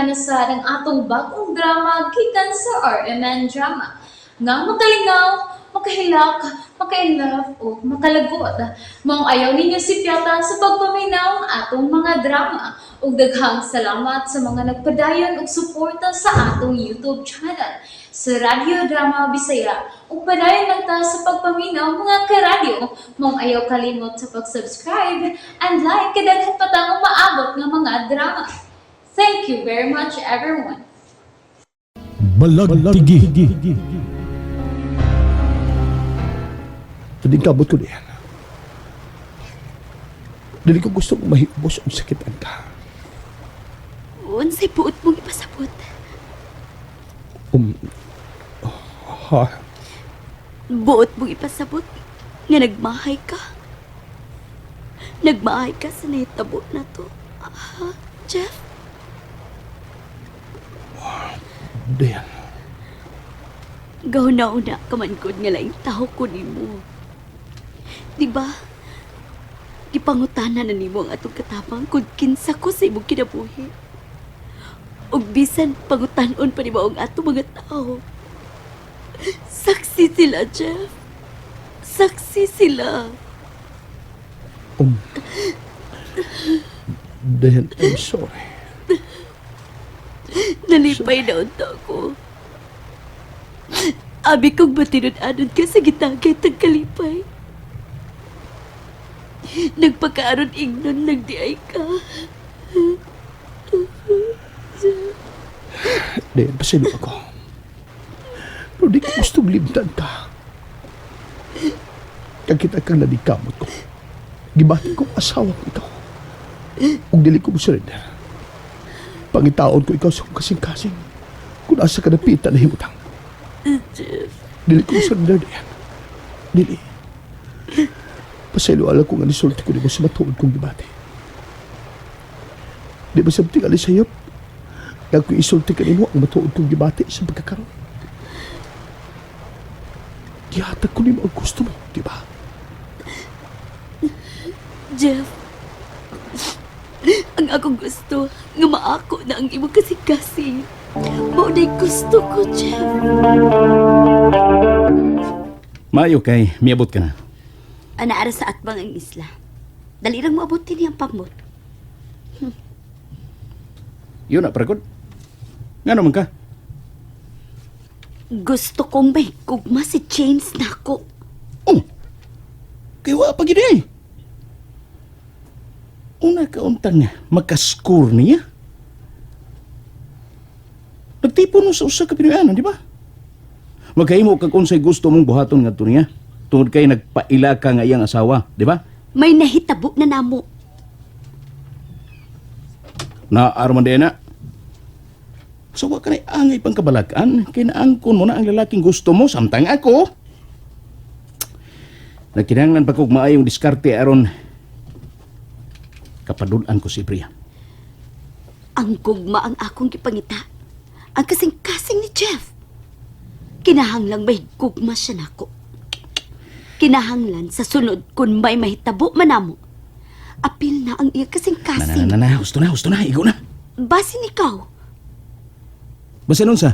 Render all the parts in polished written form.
na sa ng atong bagong drama gikan sa RMN Drama. Nga makalingaw, makahilak, maka-inlove, o makalagot. Maong ayaw ninyo si Piota sa pagpaminaw ang atong mga drama. Ug daghang salamat sa mga nagpadayon ug suporta sa atong YouTube channel sa Radio Drama Bisaya. Ug padayon lang ta sa pagpaminaw mga karadyo. Maong ayaw kalimot sa pag-subscribe and like kadaghan pa tang maabot nga mga drama. Thank you very much, everyone. Balagtigi. Hindi kabot ko niyan. Dili ko gusto mong mahibos ang sakitan ka. Unsay buot mong ipasabot? Ha? Buot mong ipasabot nga nagmahay ka? Nagmahay ka sa nahitabo na to? Ha, Jeff? Diyan. Gahuna-una ka man gud nga laing taho ko nimo. Diba? Gipangutana na nimo ang atong katapang kung kinsa ko sa imong kinabuhi. Ug bisan pangutan-on pa ni ang atong mga tao. Saksi sila, Jeff. Saksi sila. Diyan, I'm sorry. Nalipay na unta ko. Abi kong matinod-anod ka sa gitagay tag kalipay. Nagpakaaron ingnon nagdiay ka. Diyan, pasino ako. Pero di ko gustong limtan ka. Kag kita kang nadikamot ko. Gibati kong asawa ko ikaw. Ug dili ko mo surrender. Pangitaon ko ikaw sa kong kasing-kasing. Kung asa ka napita na himutang. Jeff. Dili ko mo surrender diyan. Dili. Pasaylo alam ko nga nisulti ko di mo sa matuod kong gibati. Di ba sabting alis sayop? Kaya kung isulti ka ni mo ang matuod kong gibati sa pagkakaroon. Gihatag ko ni mo ang gusto mo, di ba? Jeff. Ang akong gusto nga maako na ang imong kasing-kasing. Maunay gusto ko, Jeff. Maayo kay, miabot ka na. Anaara sa atbang ang isla. Dali lang maabot din ang pamot. Yun na, paragod. Nga naman ka? Gusto kong may kugma si James nako. Oh! Kaya wa pa gini ay. Una kauntang nga, makascore niya. Nagtipon mo sa usa ka pinuyanan, di ba? Magkahimo kag unsay gusto mong buhaton nga to niya. Tungod kay nagpaila ka nga iyang asawa, di ba? May nahitabo na namo. Naaraman din na. So, wa ka na angay pang kabalakan, kay naangkon mo na ang lalaking gusto mo, samtang ako. Nagkinahanglan pa kog maayong diskarte aron kapadulan ko si Bria. Ang gugma ang akong gipangita. Ang kasing-kasing ni Jeff. Kinahanglang may gugma siya nako. Kinahanglan sa sunod kung may mahitabo manamo. Apil na ang iya kasing-kasing. Husto na, igo na. Basin ikaw. Basta nun sa?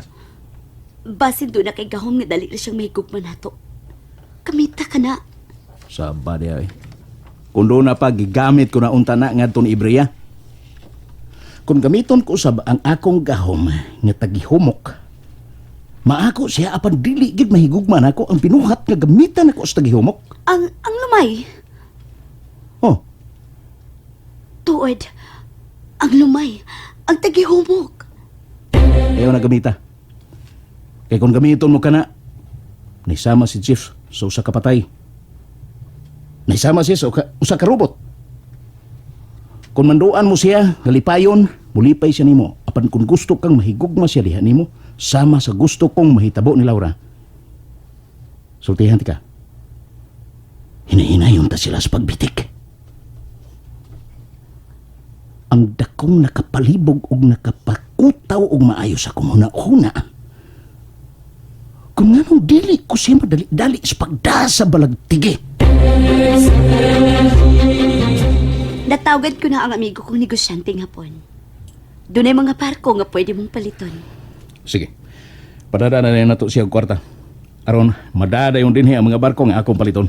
Basin doon na kay gahom nga dali na siyang may gugma nato. Kamita ka na. Sabad ay. Kung doon na pa, gigamit ko na unta na nga itong Ibrea. Kung gamiton ko sa ang akong gahom nga tagihumok, maako siya apan dili gid mahigugman ako ang pinuhat nga gamitan ako sa tagihumok. Ang lumay. Oh, Tuod. Ang lumay. Ang tagihumok. ayaw na gamita. Kaya kung gamiton mo ka na, naisama si Jeff sa usa ka patay. Naisama siya sa usa ka robot. Kung manduan mo siya, galipayon, mulipay siya nimo. Apan kung gusto kang mahigugma siya diha nimo, sama sa gusto kong mahitabo ni Laura. Sultihan ti ka. Hinahinayon ta sila sa pagbitik. Ang dakong nakapalibog ug nakapakutaw ug maayo sa kumuna-una. Kung nga nung dili ko siya madali-dali sa pagdasa balagtigi. Natawagad ko na ang amigo kong negosyante hapon. Dunay mga barko nga pwede mong paliton. Sige. Padada na rin na to siya og kwarta. Aron, madada yung dinhi ang mga barko nga akong paliton.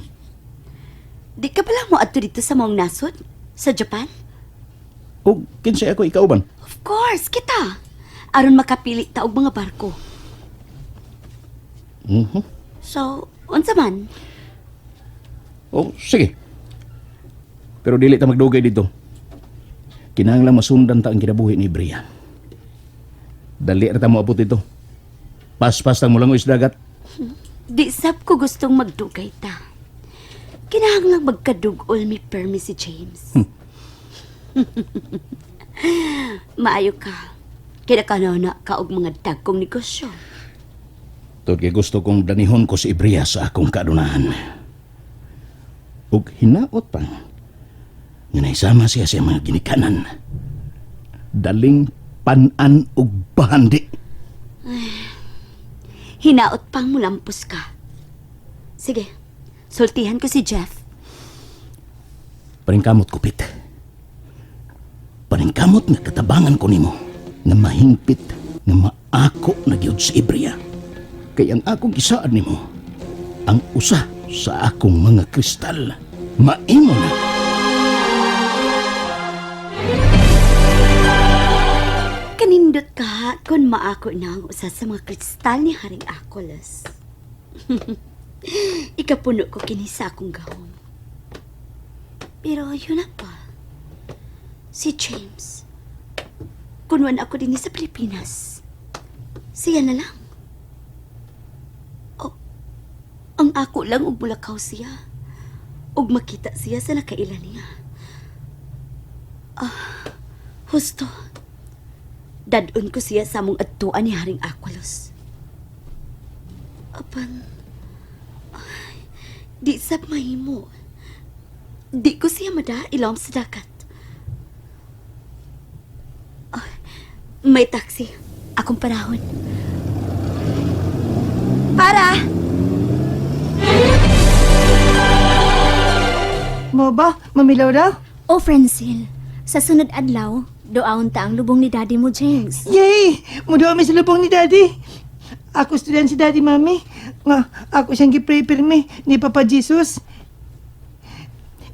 Di ka pala mo adto dito sa maong nasod? Sa Japan? O, kinsay ako ikauban. Of course, kita. Aron makapili ta og mga barko. Mhm. So, unsa man? O, sige. Pero dili ta magdugay dito. Kinahanglan masundan ta ang kinabuhi ni Bria. Dali ra ta mo abot dito. Pas-pas tang mulangoy sa dagat. Di sab ko gustong magdugay ta. Kinahanglang magkadugol mi permi si James. Maayo ka. Kinakanana ka og mga dagkong negosyo. Tod kay gusto kong danihon ko si Bria sa akong kadunahan. Ug hinaot pa nga naisama siya sa mga ginikanan. Daling panan ug bahandi. Hinaot pang mulampos ka. Sige, sultihan ko si Jeff. Paningkamot kupit. Paningkamot nga katabangan ko nimo nga mahingpit nga maako na gyud sa Ibria. Kay ang akong isaad nimo ang usa sa akong mga kristal. Maimo na. Kanindot ka kung maako na ang usa sa mga kristal ni Haring Akolas. Ikapuno ko kini sa akong gahom. Pero yun na pa. Si James. Kunwan ako din sa Pilipinas. Siya na lang. Oh, ang ako lang ug mulakaw siya. Ug makita siya sa nakailan niya. Husto. Dadun ko siya sa mong adtuan ni Haring Aqualos. Apan, ay, di sab mahimo. Di ko siya madailom sa dagat. Ay, may taxi. Akong panahon. Para! Mo ba? Mamilaw daw? O Francine, sa sunod adlaw, doaon ta ang lubong ni Daddy mo, James. Yay! Mudo kami sa lubong ni Daddy. Ako student si Daddy, Mami. Nga, ako siyang gi-pray-pirmi ni Papa Jesus.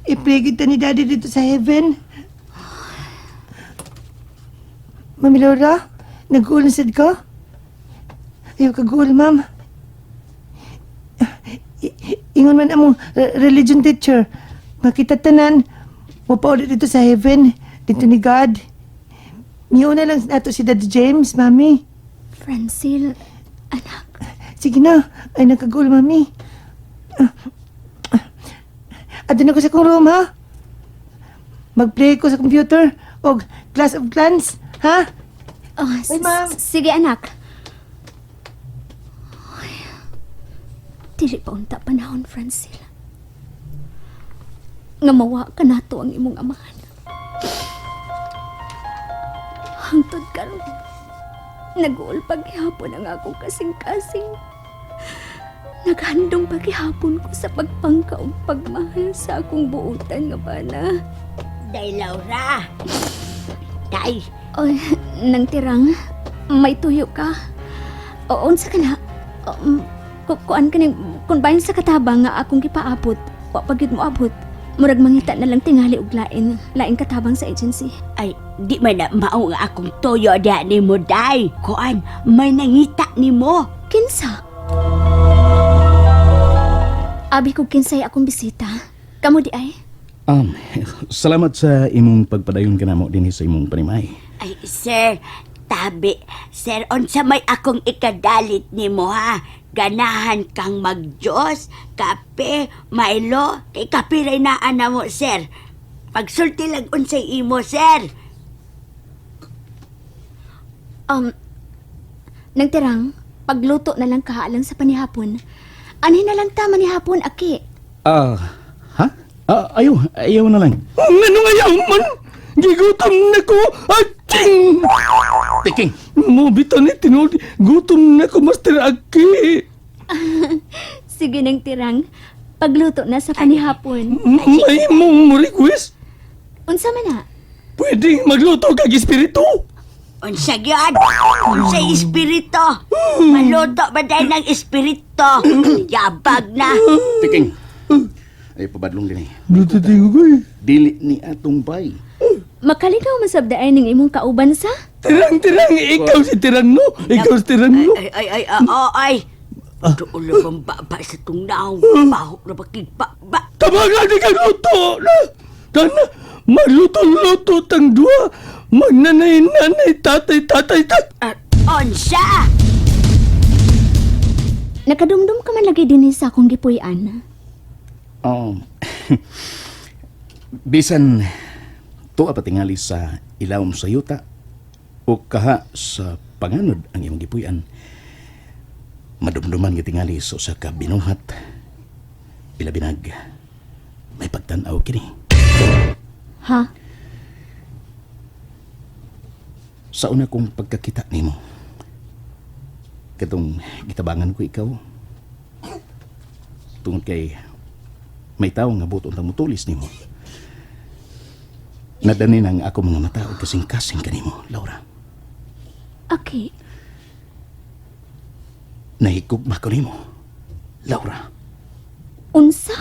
I-pray kita ni Daddy dito sa heaven. Mami Laura, nag-uul sad ka? Ayaw ka-guul, Ma'am. Ingon man among religion teacher. Makita tanan, mapaulit dito sa heaven, dito ni God. Miuna lang nato si Daddy James, Mami. Francine, anak. Sige na, ay nagkagul, Mami. Adun ako sa kong room, ha? Mag-play ko sa computer o Clash of Clans, ha? Oh, Ay, ma'am. Sige, anak. Ay, dili pa unta panahon, Francine. Nga mawa ka nato ang imong amahan. Hangtod karon, nag-uol paghihapon ang akong kasing-kasing. Naghandong paghihapon ko sa pagpangka ug pagmahal sa akong buutan nga bana. Day Laura. Day. Oy, nang tirang, may tuyo ka. O, unsa ka na? Kuan ka kung bayan sa katabang nga akong gipaabot, wa pagyud mo abot. Murag mangita na lang tingali og laing katabang sa agency. Ay, di man na mao nga akong toyo da ni mo, Day. Kuan, may nangita ni mo. Kinsa? Abi ko kinsay akong bisita. Kamo di ay? Salamat sa imong pagpadayon kanamo dinhi sa imong panimay. Ay, sir, tabi. Sir, unsa may akong ikadalit ni mo, ha? Ganahan kang mag-Diyos, kape, Milo, kay kape ray naan na mo, sir. Pagsulti lang unsay imo, sir. Nang tirang, pagluto na lang kahaalang sa panihapon. Ani na lang ta manihapon, aki. Ha? Ayaw na lang. Ano nga yaman? Gigutom na ko. Aching! Tiking! Mo bitaw ni tinudi. Gutom na ko, Master Aki. Sige nang tirang, pagluto na sa panihapon. May mong request? Unsa man na? Pwede magluto kag espiritu. Unsa gyud? Unsa espiritu? Maluto ba dahil ng espiritu? Yabag na. Tiking. Ay, pabadlong din eh. Natatingo ko eh. Dili ni atong bay. Makaligaw masabdaay ning imong kauban sa? Tirang, ikaw si Tirang no? Ikaw si Tirang no? Ay. Doon lang bang baba sa tungnaw. Bahok na bakigba. Tabagan di ka luto na! Tana, magluto-luto tang dua. Magnanay-nanay, tatay. Unsa? Nakadumdum ka man lagi din sa akong gipuy-an. Bisan tuwa pa tingali sa ilawom sa yuta o kaha sa panganod ang imong gipuy-an. Madumduman gitingali so sa kabinuhat. Bilabinag. May pagtanaw kini. Ha? Sa una kong pagkakita nimo. Katong gitabangan ko ikaw. Tungod kay may tao nga buton tang mutulis nimo. Nadani nang ako mga mata o kasing-kasing kanimo, Laura. Okay. Nahigugma ko nimo, Laura. Unsa?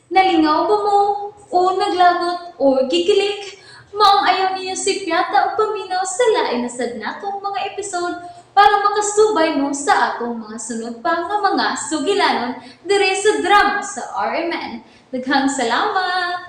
Nalingaw ba mo? O naglagot? O gigilik? Maong ayaw niyo si Piata o paminaw sa lain na sad natong mga episode para makasubay mo sa atong mga sunod pa nga mga sugilanon dire sa drama sa RMN. Daghang salamat!